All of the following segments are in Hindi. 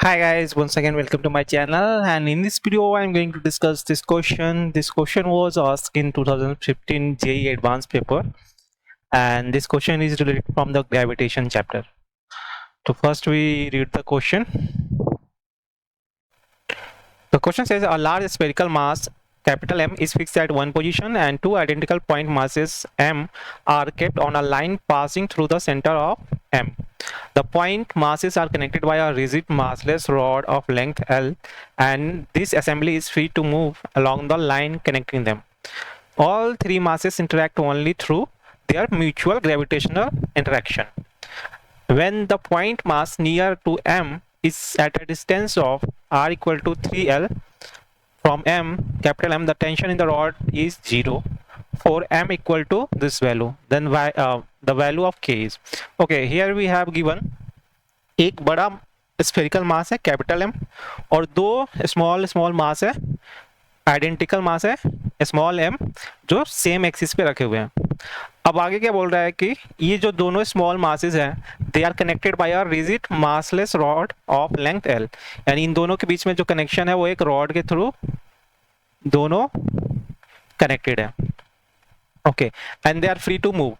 Hi guys, once again welcome to my channel, and in this video I'm going to discuss this question. This question was asked in 2015 JEE advanced paper, and this question is related from the gravitation chapter. So first we read the question. The question says a large spherical mass capital M is fixed at one position and two identical point masses M are kept on a line passing through the center of M. The point masses are connected by a rigid massless rod of length L, and this assembly is free to move along the line connecting them. All three masses interact only through their mutual gravitational interaction. When the point mass near to M is at a distance of r equal to 3L from M, capital M, the tension in the rod is 0. For M equal to this value, then the value of K is, okay, here we have given एक बड़ा स्फेरिकल मास है कैपिटल एम और दो स्मॉल मास है आइडेंटिकल मास है स्मॉल एम जो सेम एक्सिस पे रखे हुए हैं। अब आगे क्या बोल रहा है कि ये जो दोनों स्मॉल मासेस हैं they are connected by a rigid massless rod of length L, यानी इन दोनों के बीच में जो कनेक्शन है वो एक रॉड के थ्रू दोनों कनेक्टेड है। Okay, and they are free to move.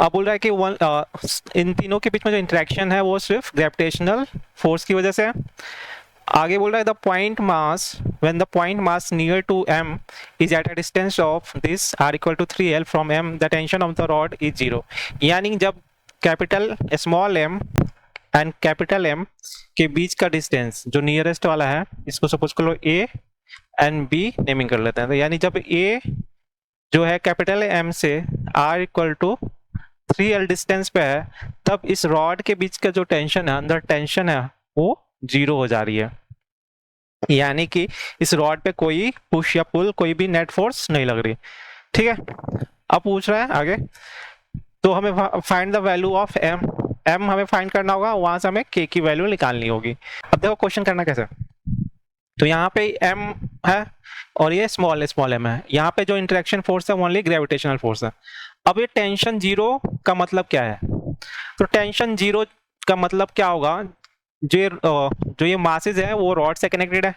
अब बोल रहा है कि इन तीनों के बीच में जो इंटरेक्शन है वो सिर्फ ग्रेविटेशनल फोर्स की वजह से है। आगे बोल रहा है the point mass when the point mass near to M is at a distance of this R equal to 3L from M, the tension of the rod is 0। यानी जब capital small M and capital M के बीच का डिस्टेंस जो नियरेस्ट वाला है, इसको सपोज कर लो ए एंड बी नेमिंग कर लेते हैं, तो यानी जब ए जो है कैपिटल एम से R equal to 3L distance पे है, तब इस रॉड के बीच का जो टेंशन है, अंदर टेंशन है, वो 0 हो जा रही है। यानी कि इस रॉड पे कोई पुश या पुल, कोई भी नेट फोर्स नहीं लग रही। ठीक है, अब पूछ रहा है आगे, तो हमें find the value of M. M हमें फाइंड करना होगा, वहां से हमें के की वैल्यू निकालनी होगी। अब देखो क्वेश्चन करना कैसे, तो यहाँ पे एम है और ये स्मॉल एम है। यहाँ पे जो इंटरेक्शन फोर्स है ओनली ग्रेविटेशनल फोर्स है। अब ये टेंशन 0 का मतलब क्या है, तो टेंशन 0 का मतलब क्या होगा, जो ये मासेस है वो रॉड से कनेक्टेड है,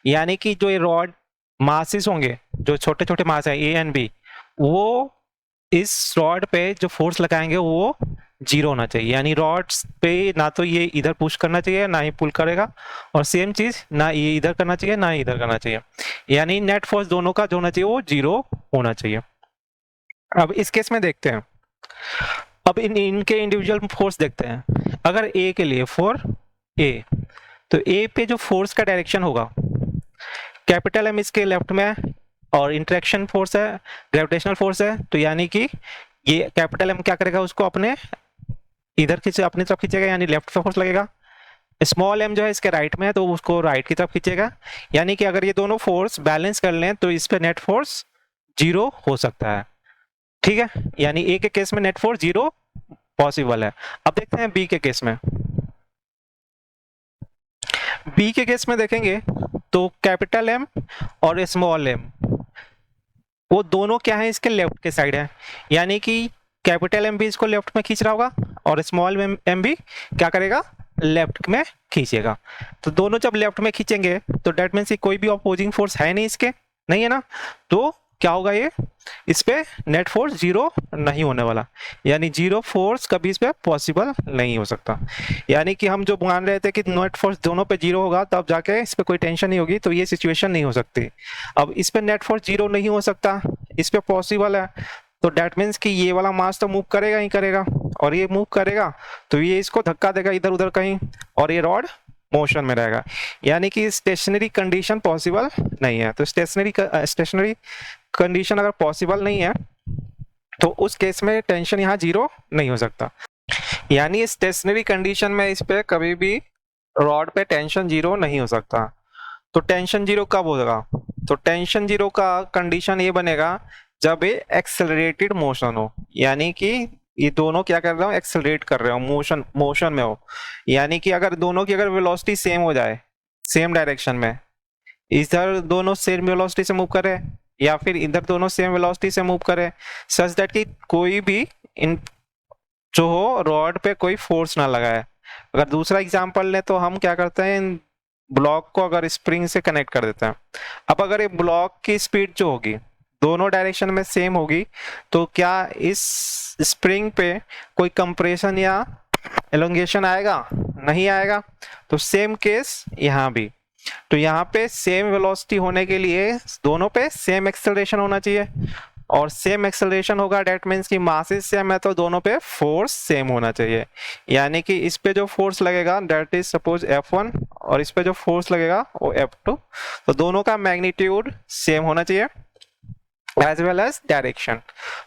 यानी कि जो ये रॉड मासेस होंगे, जो छोटे छोटे मास है ए एंड बी, वो इस रॉड पे जो फोर्स लगाएंगे वो 0 होना चाहिए। यानी रॉड्स पे ना तो ये इधर पुश करना चाहिए ना ही पुल करेगा, और सेम चीज ना ये इधर करना चाहिए ना इधर करना चाहिए, यानी नेट फोर्स दोनों का जो होना चाहिए वो 0 होना चाहिए। अब इस केस में देखते हैं, अब इनके इंडिविजुअल फोर्स देखते हैं। अगर ए के लिए फॉर ए, तो ए पे जो फोर्स का डायरेक्शन होगा, कैपिटल एम इसके लेफ्ट में है और इंटरेक्शन फोर्स है, ग्रेविटेशनल फोर्स है, तो यानी कि ये कैपिटल एम क्या करेगा, उसको अपने इधर खींचे, अपनी तरफ खींचेगा, यानी लेफ्ट पे फोर्स लगेगा। स्मॉल एम जो है इसके राइट में है तो उसको राइट की तरफ खींचेगा। यानी कि अगर ये दोनों फोर्स बैलेंस कर लें तो इस पे नेट फोर्स 0 हो सकता है। ठीक है, यानी ए के केस में नेट फोर्स 0 पॉसिबल है। अब देखते हैं बी के केस में। बी के केस में देखेंगे तो कैपिटल एम और स्मॉल एम वो दोनों क्या है, इसके लेफ्ट के साइड है, यानी कि कैपिटल एम भी इसको लेफ्ट में खींच रहा होगा और स्मॉल एम भी क्या करेगा, लेफ्ट में खींचेगा। तो दोनों जब लेफ्ट में खींचेंगे तो डेट मीन्स कोई भी अपोजिंग फोर्स है नहीं, इसके नहीं है ना, तो क्या होगा, ये इस पे नेट फोर्स 0 नहीं होने वाला, यानी 0 फोर्स कभी इस पे पॉसिबल नहीं हो सकता। यानी कि हम जो मान रहे थे कि नेट फोर्स दोनों पे 0 होगा तब जाके इस पे कोई टेंशन नहीं होगी, तो ये सिचुएशन नहीं हो सकती। अब इस पे नेट फोर्स 0 नहीं हो सकता, इस पे पॉसिबल है, तो डेट मीन्स कि ये वाला मास तो मूव करेगा ही करेगा, और ये मूव करेगा तो ये इसको धक्का देगा इधर उधर कहीं, और ये रॉड मोशन में रहेगा, यानी कि स्टेशनरी कंडीशन पॉसिबल नहीं है। तो स्टेशनरी कंडीशन अगर पॉसिबल नहीं है तो उस केस में टेंशन यहाँ 0 नहीं हो सकता, यानी स्टेशनरी कंडीशन में इस पे कभी भी रॉड पे टेंशन 0 नहीं हो सकता। तो टेंशन 0 कब होगा, तो टेंशन 0 का कंडीशन ये बनेगा जब ये एक्सेलरेटेड मोशन हो, यानी कि ये दोनों क्या कर रहे हो, एक्सेलरेट कर रहे हो, मोशन में हो। यानी कि अगर दोनों की अगर वेलोसिटी सेम हो जाए, सेम डायरेक्शन में, इधर दोनों सेम वेलोसिटी से मूव करे या फिर इधर दोनों सेम वेलोसिटी से मूव करे, सच दैट कि कोई भी इन जो हो रॉड पे कोई फोर्स ना लगाए। अगर दूसरा एग्जांपल लें तो हम क्या करते हैं, ब्लॉक को अगर स्प्रिंग से कनेक्ट कर देते हैं। अब अगर ये ब्लॉक की स्पीड जो होगी दोनों डायरेक्शन में सेम होगी तो क्या इस स्प्रिंग पे कोई कंप्रेशन या एलोंगेशन आएगा? नहीं आएगा। तो सेम केस यहाँ भी। तो यहाँ पे सेम वेलोसिटी होने के लिए दोनों पे सेम एक्सेलरेशन होना चाहिए, और सेम एक्सेलरेशन होगा डेट मीन्स की मासेस सेम है तो दोनों पे फोर्स सेम होना चाहिए। यानी कि इस पे जो फोर्स लगेगा डेट इज सपोज F1 और इस पे जो फोर्स लगेगा वो F2, तो दोनों का मैग्नीट्यूड सेम होना चाहिए एज वेल एज डायरेक्शन।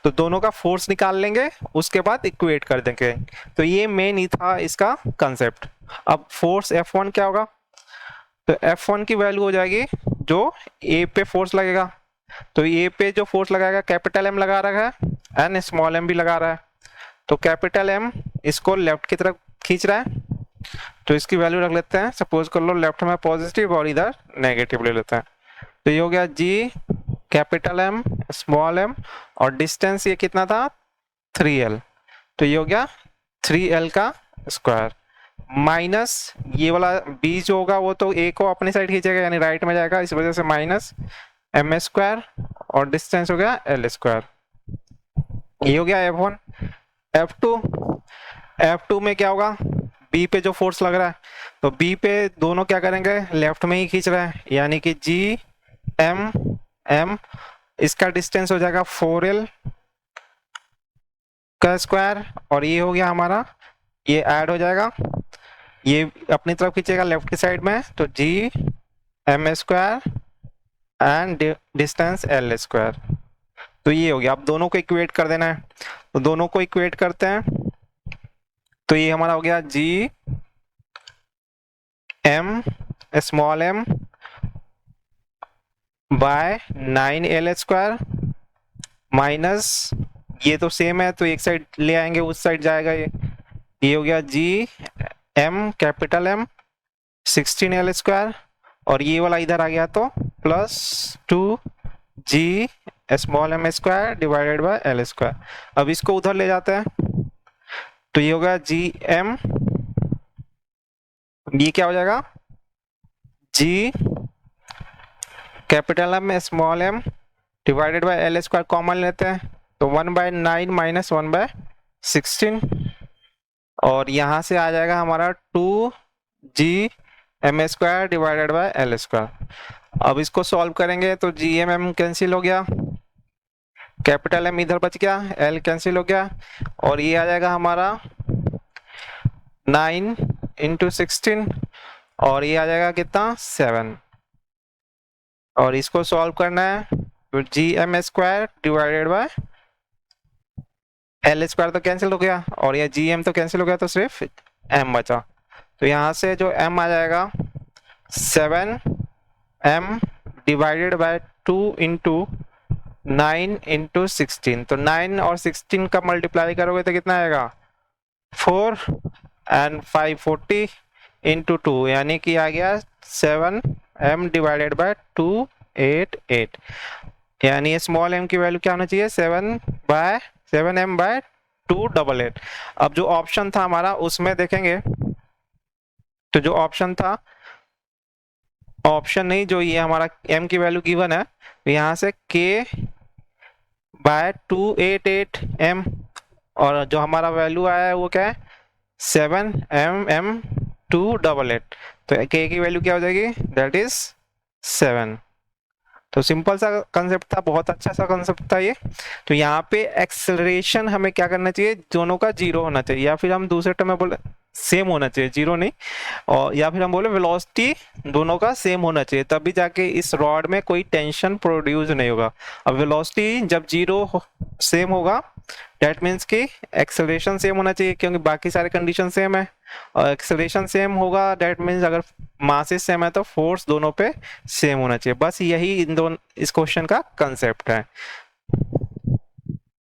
तो दोनों का फोर्स निकाल लेंगे, उसके बाद इक्वेट कर देंगे। तो ये मेन ही था इसका कंसेप्ट। अब फोर्स F1 क्या होगा? तो F1 की वैल्यू हो जाएगी जो A पे फोर्स लगेगा। तो ए पे जो फोर्स लगाएगा कैपिटल एम लगा रहा है एंड स्मॉल एम भी लगा रहा है। तो कैपिटल एम इसको लेफ्ट की तरफ खींच रहा है, तो इसकी वैल्यू रख लेते हैं। सपोज कर लो लेफ्ट में पॉजिटिव और इधर नेगेटिव ले लेते हैं। तो ये हो गया जी कैपिटल एम स्मॉल एम, और डिस्टेंस ये कितना था 3L। तो ये हो गया 3L का स्क्वायर माइनस ये वाला बी जो होगा वो तो ए को अपनी साइड खींचेगा यानी राइट में जाएगा, इस वजह से माइनस एम स्क्वायर और डिस्टेंस हो गया एल स्क्वायर। ये हो गया F1। F2 में क्या होगा? बी पे जो फोर्स लग रहा है तो बी पे दोनों क्या करेंगे लेफ्ट में ही खींच रहा है यानी कि जी एम इसका डिस्टेंस हो जाएगा 4L का स्क्वायर, और ये हो गया हमारा, ये ऐड हो जाएगा, ये अपनी तरफ खींचेगा लेफ्ट की साइड में, तो G M square and distance L square. तो ये हो गया। अब दोनों को इक्वेट कर देना है, तो दोनों को इक्वेट करते हैं। तो ये हमारा हो गया G M small M by 9L square minus ये तो सेम है तो एक साइड ले आएंगे उस साइड जाएगा ये हो गया G M capital M 16L square, और ये वाला इधर आ गया तो plus 2G small M square divided by L square. अब इसको उधर ले जाते हैं तो ये होगा जी एम, ये क्या हो जाएगा G capital M small M divided by L square common लेते हैं तो 1/9 माइनस 1/16, और यहाँ से आ जाएगा हमारा 2G M square divided by L square. अब इसको सॉल्व करेंगे तो जी एम कैंसिल हो गया, कैपिटल एम इधर बच गया, एल कैंसिल हो गया, और ये आ जाएगा हमारा 9 × 16, और ये आ जाएगा कितना 7, और इसको सॉल्व करना है तो G M square divided by L square तो कैंसिल हो गया और ये जी एम तो कैंसिल हो गया, तो सिर्फ एम बचा। तो यहाँ से जो m आ जाएगा 7m डिवाइडेड बाय 2 × 9 × 16, तो 9 और 16 का मल्टीप्लाई करोगे तो कितना आएगा 4 एंड 5 40 × 2 यानी कि आ गया 7m डिवाइडेड बाय 288, यानी स्मॉल m की वैल्यू क्या होना चाहिए 7m/288। अब जो ऑप्शन था हमारा उसमें देखेंगे तो जो ऑप्शन था, ऑप्शन नहीं जो ये हमारा m की वैल्यू गिवन है तो यहाँ से k/288m, और जो हमारा वैल्यू आया है वो क्या है 7mm288, तो k की वैल्यू क्या हो जाएगी दैट इज 7। तो सिंपल सा कंसेप्ट था, बहुत अच्छा सा कंसेप्ट था ये। तो यहाँ पे एक्सेलरेशन हमें क्या करना चाहिए, दोनों का 0 होना चाहिए, या फिर हम दूसरे टर्म में बोले सेम होना चाहिए 0 नहीं, और या फिर हम बोले वेलोसिटी दोनों का सेम होना चाहिए, तभी जाके इस रॉड में कोई टेंशन प्रोड्यूस नहीं होगा। अब वेलोसिटी जब 0 सेम होगा दैट मीन्स कि एक्सेलरेशन सेम होना चाहिए क्योंकि बाकी सारे कंडीशन सेम है, और एक्सेलरेशन सेम होगा दैट मीन्स अगर मासेस सेम है तो फोर्स दोनों पे सेम होना चाहिए। बस यही इन दोनों इस क्वेश्चन का कंसेप्ट है।